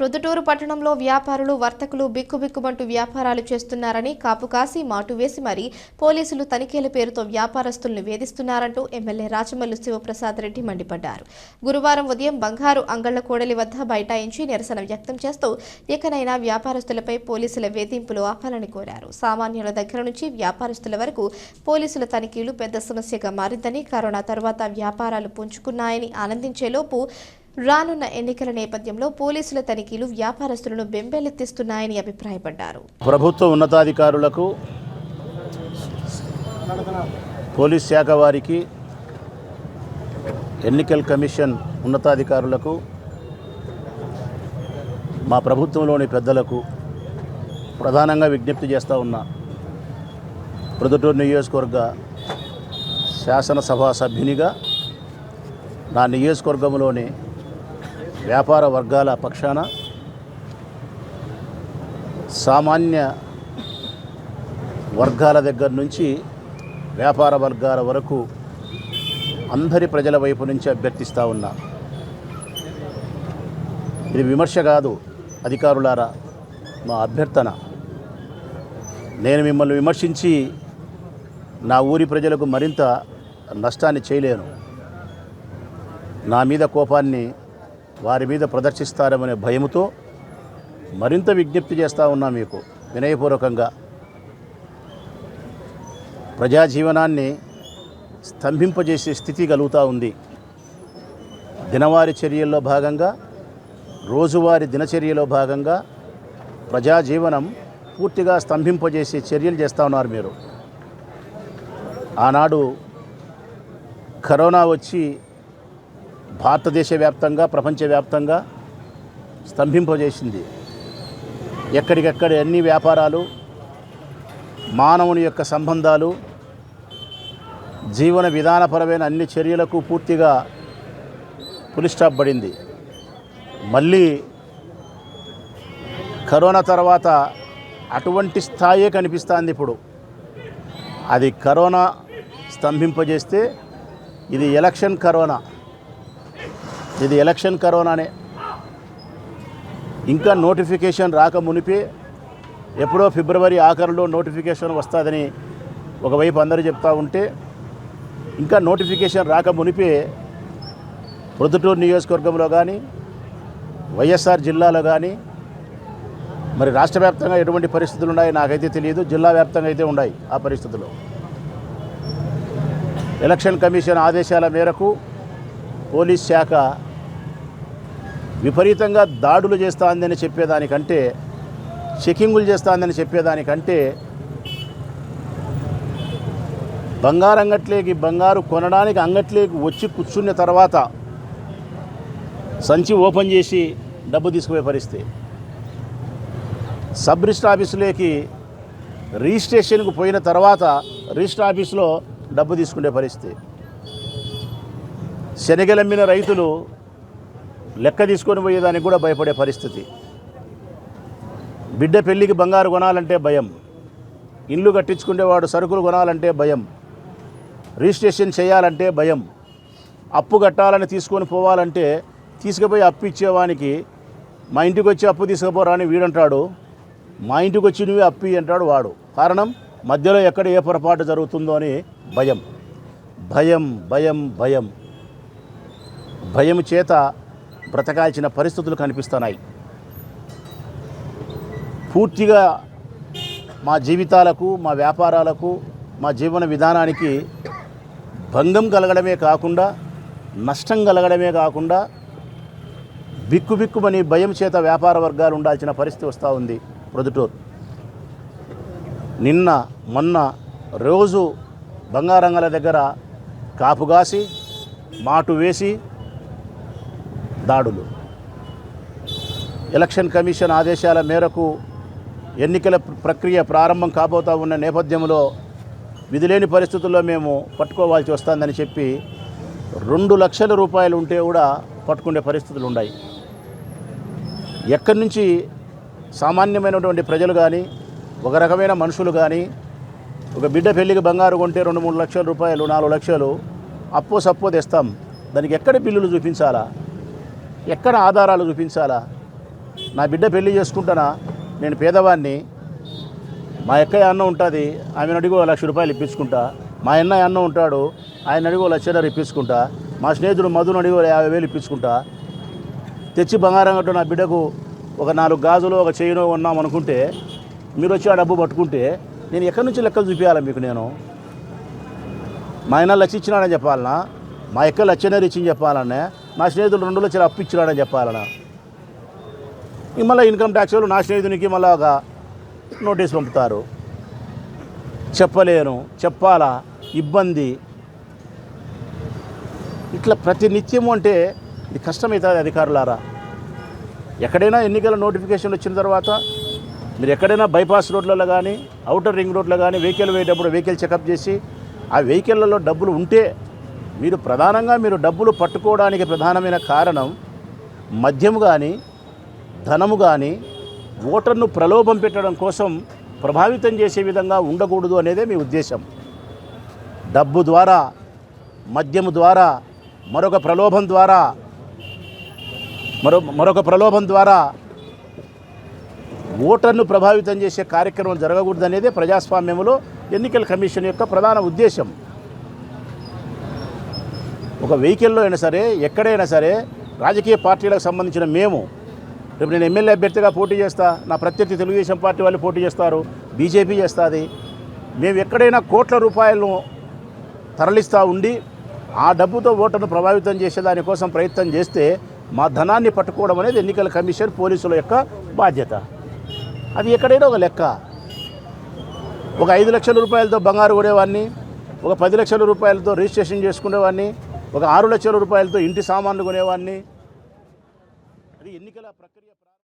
ప్రొద్దుటూరు పట్టణంలో వ్యాపారులు వర్తకులు బిక్కుబిక్కుమంటూ వ్యాపారాలు చేస్తున్నారని కాపు కాసి మాటు వేసి మరీ పోలీసులు తనిఖీల పేరుతో వ్యాపారస్తులను వేధిస్తున్నారంటూ ఎమ్మెల్యే రాచమల్లు శివప్రసాద్ రెడ్డి మండిపడ్డారు. గురువారం ఉదయం బంగారు అంగళ్ల కూడలి వద్ద బైఠాయించి నిరసన వ్యక్తం చేస్తూ ఎక్కడైనా వ్యాపారస్తులపై పోలీసుల వేధింపులు ఆపాలని కోరారు. సామాన్యుల దగ్గర నుంచి వ్యాపారస్తుల వరకు పోలీసుల తనిఖీలు పెద్ద సమస్యగా మారిందని, కరోనా తర్వాత వ్యాపారాలు పుంజుకున్నాయని ఆనందించేలోపు రానున్న ఎన్నికల నేపథ్యంలో పోలీసుల తనిఖీలు వ్యాపారస్తులను బెంబేలెత్తిస్తున్నాయని అభిప్రాయపడ్డారు. ప్రభుత్వ ఉన్నతాధికారులకు, పోలీస్ శాఖ వారికి, ఎన్నికల కమిషన్ ఉన్నతాధికారులకు, మా ప్రభుత్వంలోని పెద్దలకు ప్రధానంగా విజ్ఞప్తి చేస్తూ ఉన్నా. ప్రొద్దుటూరు నియోజకవర్గ శాసనసభ సభ్యునిగా నా నియోజకవర్గంలోని వ్యాపార వర్గాల పక్షాన, సామాన్య వర్గాల దగ్గర నుంచి వ్యాపార వర్గాల వరకు అందరి ప్రజల వైపు నుంచి అభ్యర్థిస్తూ ఉన్నా. ఇది విమర్శ కాదు అధికారులారా, మా అభ్యర్థన. నేను మిమ్మల్ని విమర్శించి నా ఊరి ప్రజలకు మరింత నష్టాన్ని చేయలేను. నా మీద కోపాన్ని వారి మీద ప్రదర్శిస్తారనే భయముతో మరింత విజ్ఞప్తి చేస్తూ ఉన్నా. మీకు వినయపూర్వకంగా ప్రజాజీవనాన్ని స్తంభింపజేసే స్థితి కలుగుతూ ఉంది. దినవారీ చర్యల్లో భాగంగా, రోజువారీ దినచర్యలో భాగంగా ప్రజాజీవనం పూర్తిగా స్తంభింపజేసే చర్యలు చేస్తూ ఉన్నారు మీరు. ఆనాడు కరోనా వచ్చి భారతదేశ వ్యాప్తంగా, ప్రపంచవ్యాప్తంగా స్తంభింపజేసింది. ఎక్కడికెక్కడ అన్ని వ్యాపారాలు, మానవుని యొక్క సంబంధాలు, జీవన విధానపరమైన అన్ని చర్యలకు పూర్తిగా ఫుల్ స్టాప్ పడింది. మళ్ళీ కరోనా తర్వాత అటువంటి స్థాయే కనిపిస్తుంది ఇప్పుడు. అది కరోనా స్తంభింపజేస్తే ఇది ఎలక్షన్ కరోనా. ఇది ఎలక్షన్ కరోనానే. ఇంకా నోటిఫికేషన్ రాక మునిపే, ఎప్పుడో ఫిబ్రవరి ఆఖరులో నోటిఫికేషన్ వస్తుందని ఒకవైపు అందరూ చెప్తూ ఉంటే, ఇంకా నోటిఫికేషన్ రాక మునిపే ప్రొద్దుటూరు నియోజకవర్గంలో కానీ, వైఎస్ఆర్ జిల్లాలో కానీ, మరి రాష్ట్ర వ్యాప్తంగా ఎటువంటి పరిస్థితులు ఉన్నాయో నాకైతే తెలియదు, జిల్లా వ్యాప్తంగా అయితే ఉన్నాయి ఆ పరిస్థితులు. ఎలక్షన్ కమిషన్ ఆదేశాల మేరకు పోలీస్ శాఖ విపరీతంగా దాడులు చేస్తుందని చెప్పేదానికంటే, చెకింగులు చేస్తుందని చెప్పేదానికంటే, బంగారు అంగట్లేకి, బంగారు కొనడానికి అంగట్లేకి వచ్చి కూర్చున్న తర్వాత సంచి ఓపెన్ చేసి డబ్బు తీసుకుపోయే పరిస్థితి. సబ్ రిజిస్టర్ ఆఫీసులోకి రిజిస్ట్రేషన్కు పోయిన తర్వాత రిజిస్టర్ ఆఫీసులో డబ్బు తీసుకునే పరిస్థితి. శనగలమ్మిన రైతులు లెక్క తీసుకొని పోయేదానికి కూడా భయపడే పరిస్థితి. బిడ్డ పెళ్ళికి బంగారు కొనాలంటే భయం, ఇల్లు కట్టించుకునేవాడు సరుకులు కొనాలంటే భయం, రిజిస్ట్రేషన్ చేయాలంటే భయం, అప్పు కట్టాలని తీసుకొని పోవాలంటే తీసుకుపోయి అప్పు ఇచ్చేవానికి మా ఇంటికి వచ్చి అప్పు తీసుకుపోరా అని వీడంటాడు, మా ఇంటికి వచ్చి నువ్వే అప్పు అంటాడు వాడు. కారణం మధ్యలో ఎక్కడ ఏ పొరపాటు జరుగుతుందో అని భయం. భయం భయం భయం భయం చేత బ్రతకాల్సిన పరిస్థితులు కనిపిస్తున్నాయి. పూర్తిగా మా జీవితాలకు, మా వ్యాపారాలకు, మా జీవన విధానానికి భంగం కలగడమే కాకుండా, నష్టం కలగడమే కాకుండా, బిక్కుబిక్కుమని భయం చేత వ్యాపార వర్గాలు ఉండాల్సిన పరిస్థితి వస్తూ ఉంది ప్రొద్దుటూరు. నిన్న మొన్న రోజు బంగారంగల దగ్గర కాపుగాసి మాటు వేసి దాడులు. ఎలక్షన్ కమిషన్ ఆదేశాల మేరకు ఎన్నికల ప్రక్రియ ప్రారంభం కాబోతూ ఉన్న నేపథ్యంలో విధిలేని పరిస్థితుల్లో మేము పట్టుకోవాల్సి వస్తుందని చెప్పి 2 లక్షల రూపాయలు ఉంటే కూడా పట్టుకునే పరిస్థితులు ఉన్నాయి. ఎక్కడి నుంచి సామాన్యమైనటువంటి ప్రజలు కానీ, ఒక రకమైన మనుషులు కానీ, ఒక బిడ్డ పెళ్ళికి బంగారు కొంటే 2-3 లక్షల రూపాయలు, 4 లక్షలు అప్పో సప్పో తెస్తాం. దానికి ఎక్కడ బిల్లులు చూపించాలా, ఎక్కడ ఆధారాలు చూపించాలా? నా బిడ్డ పెళ్లి చేసుకుంటానా, నేను పేదవాడిని, మా అక్కయ్య అన్న ఉంటుంది, ఆమెను అడిగి 1,00,000 రూపాయలు ఇప్పించుకుంటా, మా అన్నయ్య అన్న ఉంటాడు, ఆయన అడిగి 1,00,000 ఇప్పించుకుంటా, మా స్నేహితుడు మధును అడిగి 50,000 ఇప్పించుకుంటా, తెచ్చి బంగారం కట్టు నా బిడ్డకు ఒక 4 గాజులు ఒక చైను ఉన్నాం అనుకుంటే మీరు వచ్చి ఆ డబ్బు పట్టుకుంటే నేను ఎక్కడి నుంచి లెక్కలు చూపించాలి మీకు? నేను మా ఆయన 1,00,000 ఇచ్చినాడని చెప్పాలనా, మా ఎక్క 1,00,000 ఇచ్చింది చెప్పాలనే, నా స్నేహితుడు 2 లక్షలు అప్పు ఇచ్చినాడని చెప్పాలనా? మళ్ళీ ఇన్కమ్ ట్యాక్స్ వాళ్ళు నా స్నేహితునికి మళ్ళీ ఒక నోటీస్ పంపుతారు. చెప్పలేను, చెప్పాలా, ఇబ్బంది, ఇట్లా ప్రతి నిత్యము అంటే ఇది కష్టమవుతుంది. అధికారులారా, ఎక్కడైనా ఎన్నికల నోటిఫికేషన్ వచ్చిన తర్వాత మీరు ఎక్కడైనా బైపాస్ రోడ్లలో కానీ అవుటర్ రింగ్ రోడ్లో కానీ వెహికల్ పోయేటప్పుడు వెహికల్ చెకప్ చేసి ఆ వెహికల్లలో డబ్బులు ఉంటే మీరు డబ్బులు పట్టుకోవడానికి ప్రధానమైన కారణం మద్యము కానీ ధనము కానీ ఓటర్ను ప్రలోభం పెట్టడం కోసం ప్రభావితం చేసే విధంగా ఉండకూడదు అనేదే మీ ఉద్దేశం. డబ్బు ద్వారా, మద్యము ద్వారా, మరొక ప్రలోభం ద్వారా ఓటర్ను ప్రభావితం చేసే కార్యక్రమం జరగకూడదు అనేదే ప్రజాస్వామ్యంలో ఎన్నికల కమిషన్ యొక్క ప్రధాన ఉద్దేశం. ఒక వెహికల్లో అయినా సరే, ఎక్కడైనా సరే, రాజకీయ పార్టీలకు సంబంధించిన మేము, రేపు నేను ఎమ్మెల్యే అభ్యర్థిగా పోటీ చేస్తా, నా ప్రత్యర్థి తెలుగుదేశం పార్టీ వాళ్ళు పోటీ చేస్తారు, బీజేపీ చేస్తుంది, మేము ఎక్కడైనా కోట్ల రూపాయలను తరలిస్తూ ఉండి ఆ డబ్బుతో ఓటర్ను ప్రభావితం చేసేదానికోసం ప్రయత్నం చేస్తే మా ధనాన్ని పట్టుకోవడం అనేది ఎన్నికల కమిషన్ పోలీసుల యొక్క బాధ్యత. అది ఎక్కడైనా ఒక లెక్క. ఒక 5 లక్షల రూపాయలతో బంగారు కొనేవాడిని, ఒక 10 లక్షల రూపాయలతో రిజిస్ట్రేషన్ చేసుకునేవాడిని, ఒక 6 లక్షల రూపాయలతో ఇంటి సామాన్లు కొనేవాడిని, అది ఎన్నికల ప్రక్రియ.